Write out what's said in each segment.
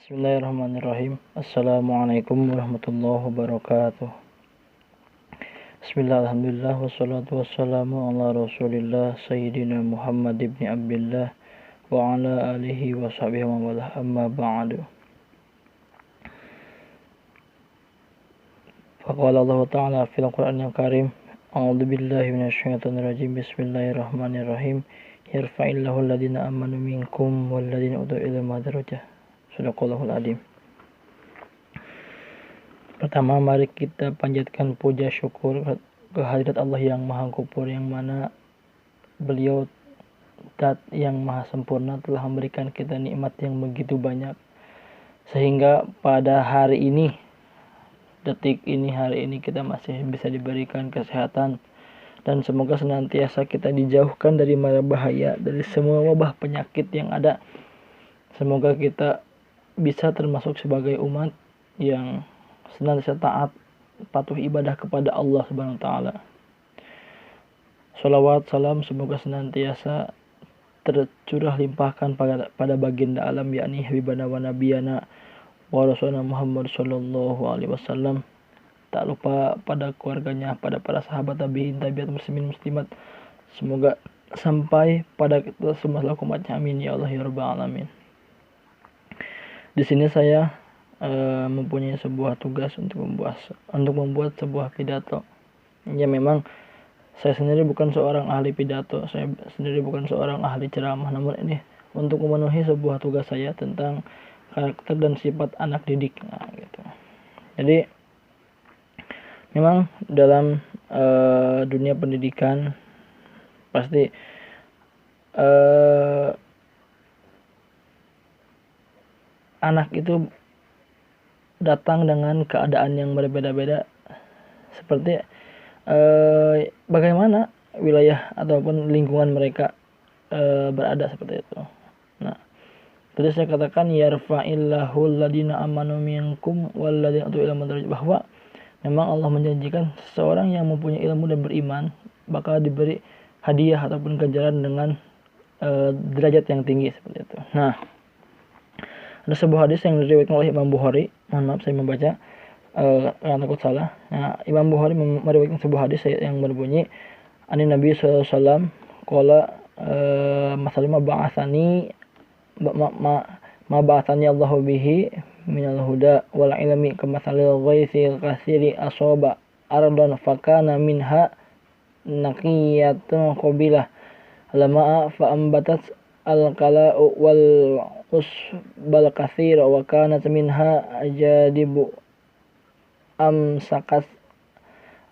Bismillahirrahmanirrahim. Assalamualaikum warahmatullahi wabarakatuh. Bismillah, alhamdulillah, wassalatu wassalamu ala rasulillah Sayyidina Muhammad ibn Abdullah wa ala alihi wa sahbihi wa wala amma ba'du. Faqala Allah Ta'ala fil Qur'anil Karim, a'udzu billahi minasyaitonir rajim. Bismillahirrahmanirrahim. Yarfa'illahu alladhina amanu minkum walladhina utul ilma darajah. Sadaqallahul adzim. Pertama, mari kita panjatkan puja syukur kehadirat Allah yang maha kupur, yang mana beliau zat yang maha sempurna telah memberikan kita nikmat yang begitu banyak, sehingga pada hari ini, detik ini, hari ini kita masih bisa diberikan kesehatan, dan semoga senantiasa kita dijauhkan dari mara bahaya, dari semua wabah penyakit yang ada. Semoga kita bisa termasuk sebagai umat yang senantiasa taat, patuh ibadah kepada Allah Subhanahu wa taala. Shalawat salam semoga senantiasa tercurah limpahkan pada baginda alam, yakni habibana wa nabiyana wa rasulana Muhammad sallallahu alaihi wasallam. Tak lupa pada keluarganya, pada para sahabat tabi'in, tabi'at muslimin muslimat. Semoga sampai pada kita semua selaku umatnya, amin ya Allah ya rabbal alamin. Di sini saya mempunyai sebuah tugas untuk membuat sebuah pidato. Ya, memang saya sendiri bukan seorang ahli pidato, saya sendiri bukan seorang ahli ceramah, namun ini untuk memenuhi sebuah tugas saya tentang karakter dan sifat anak didik. Nah, gitu. Jadi memang dalam dunia pendidikan pasti anak itu datang dengan keadaan yang berbeda-beda, seperti bagaimana wilayah ataupun lingkungan mereka berada, seperti itu. Nah, tadi saya katakan yarfa'illahu alladhina amanu minkum walladzina utul ilma darajat, bahwa memang Allah menjanjikan seseorang yang mempunyai ilmu dan beriman bakal diberi hadiah ataupun ganjaran dengan derajat yang tinggi, seperti itu. Nah, ada sebuah hadis yang diriwayatkan oleh Imam Bukhari. Mohon maaf saya membaca karena takut salah. Nah, Imam Bukhari meriwayatkan sebuah hadis yang berbunyi, Ani Nabi sallallahu alaihi wasallam qala masalima ba'atsani ma ba'atsani Allahu bihi minal huda wal ilmi kamatsalil ghaitsi katsiri asaba ardan fakana minha naqiyatun qabilah lama fa ambatat al-qala'u wal usbal katsir wa kanat minha ajadibu amsakat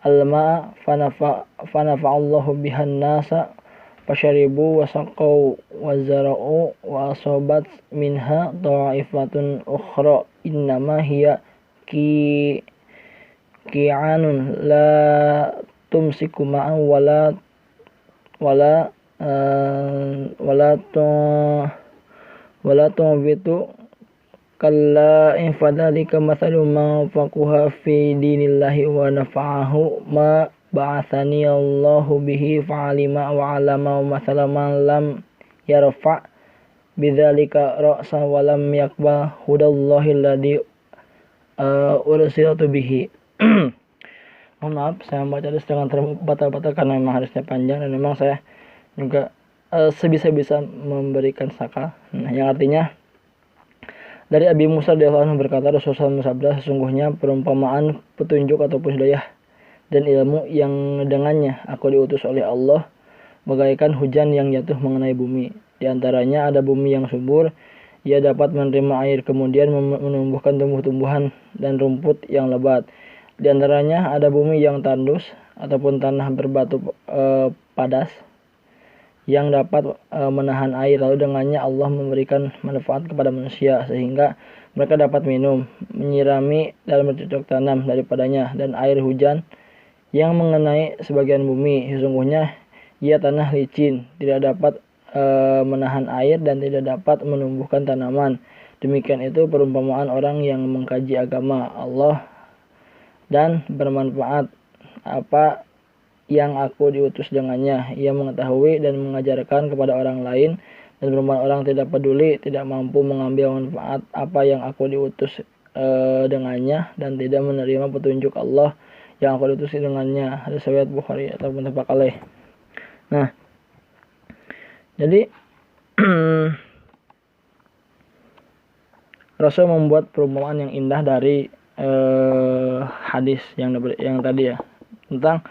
al-ma'a fanafa Allahu bihan nasa fasharibu wa saqaw wa zara'u wa asabat minha ta'ifatun ukhra innama hiya ki'anun la tumsiku ma'an wala tu'bitu kalla in fadhalika mathalu ma faquha fi dinillahi wa nafa'ahu ma ba'athani Allahu bihi fa'alima wa 'alama wa mathala man lam yarfa' bidzalika ra'sa wa lam yaqbal hudallahi alladhi ursiltu bihi. Mohon maaf saya membaca dengan terbata-bata karena memang harusnya panjang, dan memang saya juga sebisa-bisa memberikan sakal. Nah, yang artinya dari Abi Musa radhiyallahu anhu berkata, Rasulullah bersabda, sesungguhnya perumpamaan petunjuk ataupun hidayah dan ilmu yang dengannya aku diutus oleh Allah bagaikan hujan yang jatuh mengenai bumi. Di antaranya ada bumi yang subur, ia dapat menerima air, kemudian menumbuhkan tumbuh-tumbuhan dan rumput yang lebat. Di antaranya ada bumi yang tandus ataupun tanah berbatu padas yang dapat menahan air, lalu dengannya Allah memberikan manfaat kepada manusia sehingga mereka dapat minum, menyirami dan bercocok tanam daripadanya, dan air hujan yang mengenai sebagian bumi, sesungguhnya ia tanah licin, tidak dapat menahan air dan tidak dapat menumbuhkan tanaman. Demikian itu perumpamaan orang yang mengkaji agama Allah dan bermanfaat apa yang aku diutus dengannya. Ia mengetahui dan mengajarkan kepada orang lain dan perempuan orang tidak peduli, tidak mampu mengambil manfaat apa yang aku diutus dengannya, dan tidak menerima petunjuk Allah yang aku diutus dengannya. Hadis riwayat Bukhari ataupun muttafaq alaih. Nah, jadi Rasul membuat perumpamaan yang indah dari hadis yang tadi ya, tentang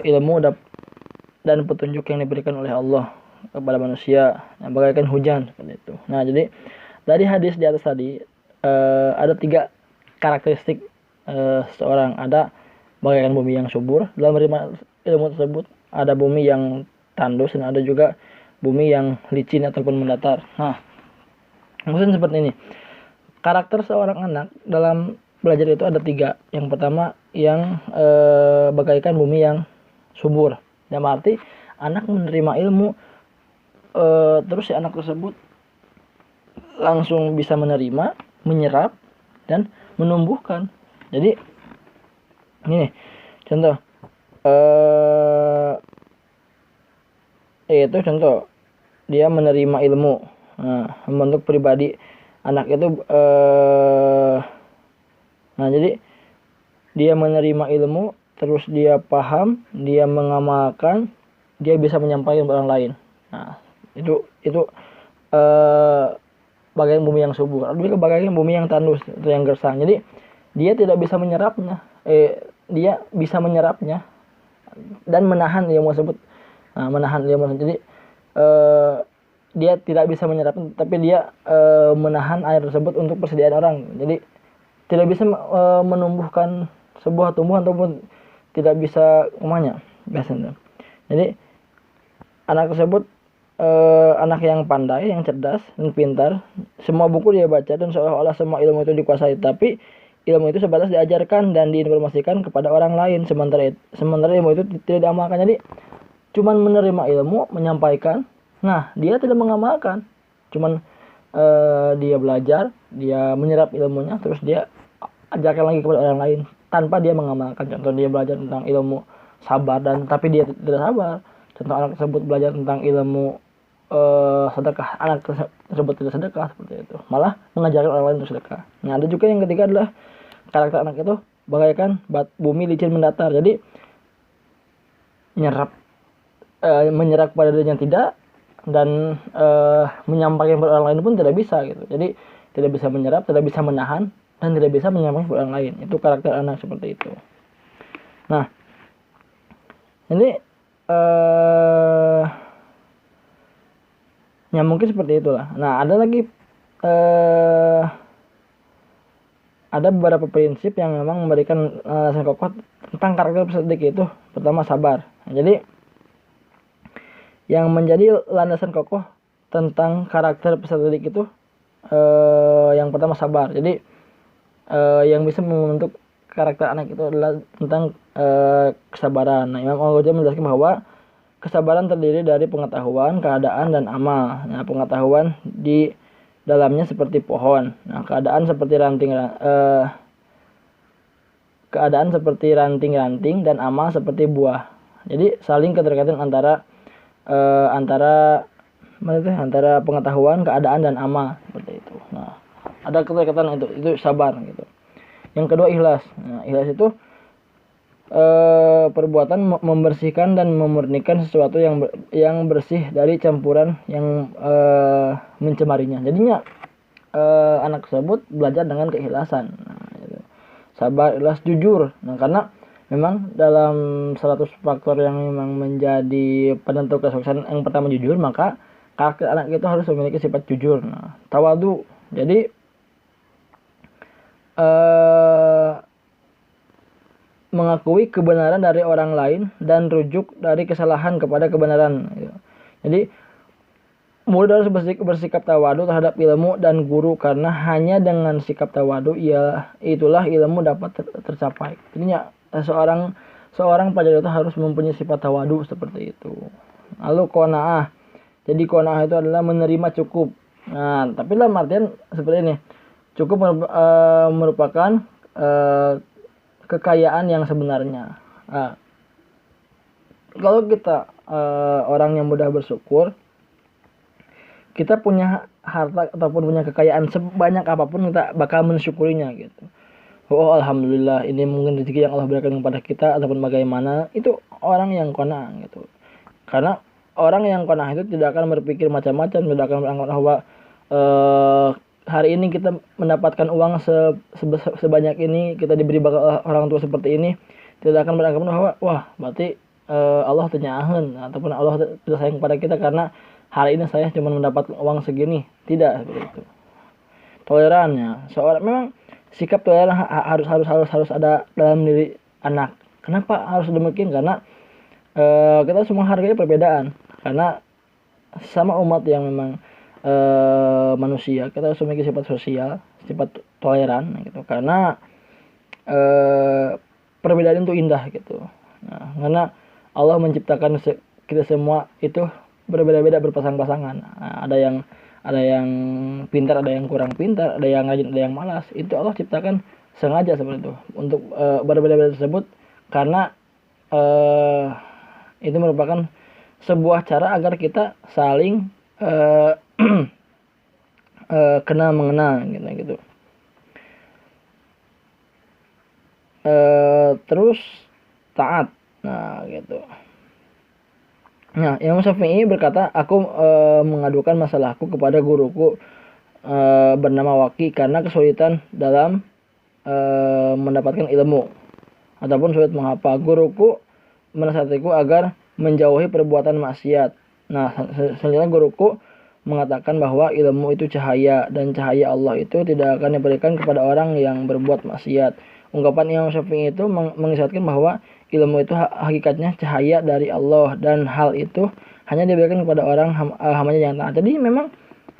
ilmu dan petunjuk yang diberikan oleh Allah kepada manusia yang bagaikan hujan seperti itu. Nah, jadi dari hadis di atas tadi ada 3 karakteristik seseorang. Ada bagaikan bumi yang subur dalam menerima ilmu tersebut, ada bumi yang tandus, dan ada juga bumi yang licin ataupun mendatar. Nah, maksudnya seperti ini. Karakter seorang anak dalam belajar itu ada 3. Yang pertama yang bagaikan bumi yang subur. Dalam arti anak menerima ilmu, terus si anak tersebut langsung bisa menerima, menyerap, dan menumbuhkan. Jadi ini contoh, itu contoh dia menerima ilmu. Nah, membentuk pribadi anak itu nah, jadi dia menerima ilmu, terus dia paham, dia mengamalkan, dia bisa menyampaikan ke orang lain. Nah, itu bagaikan bumi yang subur. Ada juga bagaikan bumi yang tandus atau yang gersang. Jadi dia tidak bisa menyerapnya. Dia bisa menyerapnya dan menahan ilmu tersebut. Nah, menahan ilmu. Jadi dia tidak bisa menyerap, tapi dia menahan air tersebut untuk persediaan orang. Jadi tidak bisa menumbuhkan sebuah tumbuhan ataupun tidak bisa umumnya biasanya. Jadi anak tersebut anak yang pandai, yang cerdas dan pintar. Semua buku dia baca dan seolah-olah semua ilmu itu dikuasai, tapi ilmu itu sebatas diajarkan dan diinformasikan kepada orang lain. Sementara ilmu itu tidak diamalkan. Jadi cuman menerima ilmu, menyampaikan. Nah, dia tidak mengamalkan. Cuman dia belajar, dia menyerap ilmunya, terus dia ajarkan lagi kepada orang lain tanpa dia mengamalkan. Contoh, dia belajar tentang ilmu sabar tapi dia tidak sabar. Contoh, anak tersebut belajar tentang ilmu sedekah, anak tersebut tidak sedekah, seperti itu. Malah mengajarkan orang lain untuk sedekah. Nah, ada juga yang ketiga adalah karakter anak itu bagaikan bumi licin mendatar. Jadi menyerap kepada dirinya tidak, dan menyampaikan kepada orang lain pun tidak bisa gitu. Jadi tidak bisa menyerap, tidak bisa menahan, dan tidak bisa menyampaikan kepada orang lain. Itu karakter anak seperti itu. Nah, ini ya mungkin seperti itulah. Nah, ada lagi ada beberapa prinsip yang memang memberikan alasan kokoh tentang karakter peserta didik itu. Pertama, sabar. Nah, jadi yang menjadi landasan kokoh tentang karakter peserta didik itu yang pertama sabar. Jadi yang bisa membentuk karakter anak itu adalah tentang kesabaran. Nah, Imam Al-Ghazali menjelaskan bahwa kesabaran terdiri dari pengetahuan, keadaan, dan amal. Nah, pengetahuan di dalamnya seperti pohon. Nah, keadaan seperti ranting-ranting, dan amal seperti buah. Jadi saling keterkaitan antara pengetahuan, keadaan, dan amal, seperti itu. Nah, ada keterkaitan itu sabar gitu. Yang kedua, ikhlas. Nah, ikhlas itu perbuatan membersihkan dan memurnikan sesuatu yang bersih dari campuran yang mencemarinya. Jadinya anak tersebut belajar dengan keikhlasan. Nah, gitu. Sabar, ikhlas, jujur. Nah, karena memang dalam 100 faktor yang memang menjadi penentu kesuksesan, yang pertama jujur, maka karakter anak itu harus memiliki sifat jujur. Nah, tawadu. Jadi mengakui kebenaran dari orang lain dan rujuk dari kesalahan kepada kebenaran. Jadi murid harus bersikap tawadu terhadap ilmu dan guru, karena hanya dengan sikap tawadu itulah ilmu dapat tercapai. Jadinya seorang pelajar itu harus mempunyai sifat tawadu seperti itu. Lalu qanaah. Jadi qanaah itu adalah menerima cukup. Nah, tapi dalam artian seperti ini. Cukup merupakan kekayaan yang sebenarnya. Nah, kalau kita orang yang mudah bersyukur, kita punya harta ataupun punya kekayaan sebanyak apapun, kita bakal mensyukurinya gitu. Oh alhamdulillah, ini mungkin rezeki yang Allah berikan kepada kita ataupun bagaimana. Itu orang yang qanaah gitu. Karena orang yang qanaah itu tidak akan berpikir macam-macam, tidak akan beranggapan bahwa hari ini kita mendapatkan uang sebanyak ini, kita diberi bakal orang tua seperti ini, tidak akan beranggapan bahwa wah berarti Allah tenyahan ataupun Allah tidak sayang kepada kita karena hari ini saya cuma mendapat uang segini. Tidak seperti itu. Tolerannya, seorang memang sikap toleran harus ada dalam diri anak. Kenapa harus demikian? Karena kita semua hargai perbedaan. Karena sama umat yang memang manusia, kita harus memiliki sifat sosial, sifat toleran gitu. Karena perbedaan itu indah gitu. Nah, karena Allah menciptakan kita semua itu berbeda-beda, berpasang-pasangan. Nah, ada yang pintar, ada yang kurang pintar, ada yang rajin, ada yang malas. Itu Allah ciptakan sengaja seperti itu untuk berbeda-beda tersebut, karena itu merupakan sebuah cara agar kita saling kenal mengenal gitu. Terus taat. Nah, gitu. Nah, Imam Syafi'i berkata, aku mengadukan masalahku kepada guruku bernama Waki karena kesulitan dalam mendapatkan ilmu ataupun sulit menghafal. Guruku menasihatiku agar menjauhi perbuatan maksiat. Nah, selanjutnya guruku mengatakan bahwa ilmu itu cahaya dan cahaya Allah itu tidak akan diberikan kepada orang yang berbuat maksiat. Ungkapan Imam Syafi'i itu mengisyaratkan bahwa ilmu itu hakikatnya cahaya dari Allah dan hal itu hanya diberikan kepada orang hambanya yang taat. Jadi memang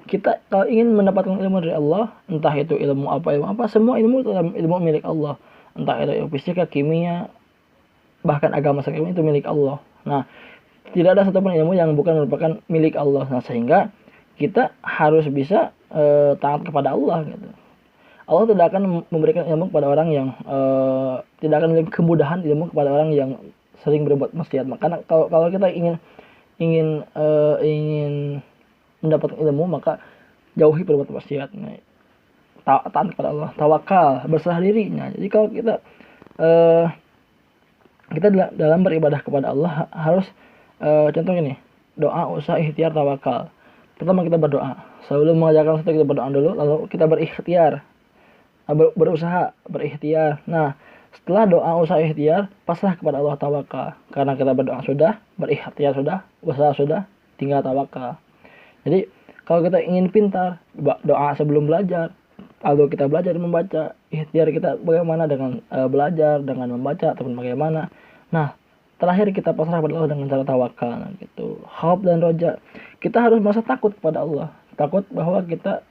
kita kalau ingin mendapatkan ilmu dari Allah, entah itu ilmu apa, semua ilmu milik Allah. Entah itu fisika, kimia, bahkan agama sekalian itu milik Allah. Nah, tidak ada satupun ilmu yang bukan merupakan milik Allah. Nah, sehingga kita harus bisa taat kepada Allah gitu. Allah tidak akan memberikan ilmu kepada orang yang tidak akan memberikan kemudahan ilmu kepada orang yang sering berbuat maksiat. Karena kalau kita ingin mendapatkan ilmu, maka jauhi berbuat maksiat. Nah, taat kepada Allah, tawakal, berserah diri. Nah, jadi kalau kita dalam beribadah kepada Allah harus contoh ini, doa, usaha, ikhtiar, tawakal. Pertama kita berdoa. Sebelum mengajarkan sesuatu kita berdoa dulu, lalu kita berikhtiar. Berusaha, berikhtiar. Nah, setelah doa, usaha, ikhtiar, pasrah kepada Allah, tawakal. Karena kita berdoa sudah, berikhtiar sudah, usaha sudah, tinggal tawakal. Jadi kalau kita ingin pintar, doa sebelum belajar, lalu kita belajar membaca, ikhtiar kita bagaimana dengan belajar, dengan membaca ataupun bagaimana. Nah, terakhir kita pasrah kepada Allah dengan cara tawakal. Nah, gitu. Khauf dan roja, kita harus merasa takut kepada Allah, takut bahwa kita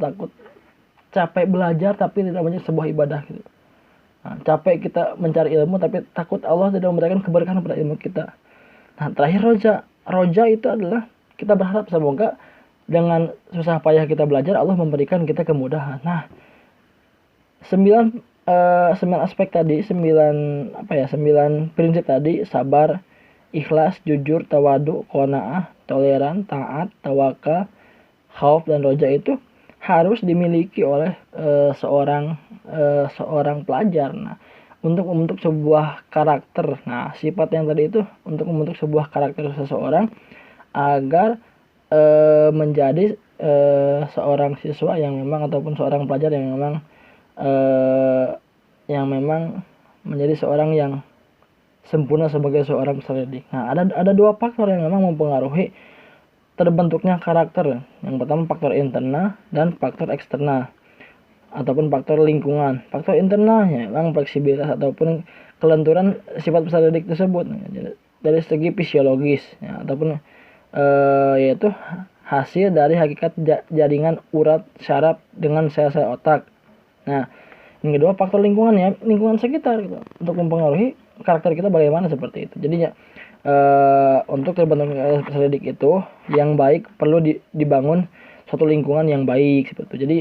takut capek belajar tapi tidak banyak sebuah ibadah gitu. Nah, capek kita mencari ilmu tapi takut Allah tidak memberikan keberkahan pada ilmu kita. Nah, terakhir roja itu adalah kita berharap semoga dengan susah payah kita belajar Allah memberikan kita kemudahan. Nah, 9 aspek tadi, 9 prinsip tadi, sabar, ikhlas, jujur, tawadu, qanaah, toleran, taat, tawakal, khauf dan roja itu harus dimiliki oleh seorang pelajar. Nah, untuk membentuk sebuah karakter. Nah, sifat yang tadi itu untuk membentuk sebuah karakter seseorang agar menjadi seorang siswa yang memang ataupun seorang pelajar yang memang menjadi seorang yang sempurna sebagai seorang peserta didik. Nah, ada 2 faktor yang memang mempengaruhi terbentuknya karakter. Yang pertama faktor internal dan faktor eksternal ataupun faktor lingkungan. Faktor internalnya memang fleksibilitas ataupun kelenturan sifat peserta didik tersebut dari segi fisiologis ya, ataupun yaitu hasil dari hakikat jaringan urat syaraf dengan sel-sel otak. Nah, yang kedua faktor lingkungan ya, lingkungan sekitar gitu, untuk mempengaruhi karakter kita bagaimana seperti itu. Jadinya untuk terbentuknya peserta didik itu yang baik perlu dibangun suatu lingkungan yang baik seperti itu. Jadi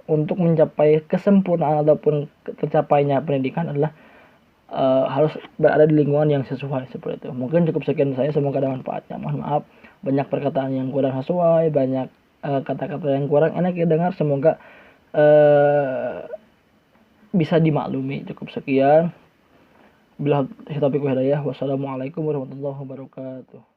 untuk mencapai kesempurnaan ataupun tercapainya pendidikan adalah harus berada di lingkungan yang sesuai seperti itu. Mungkin cukup sekian saya, semoga ada manfaatnya. Mohon maaf. banyak perkataan yang kurang sesuai, banyak kata-kata yang kurang enak didengar. Semoga bisa dimaklumi. Cukup sekian. Bila taufiq wal hidayah. Wassalamualaikum warahmatullahi wabarakatuh.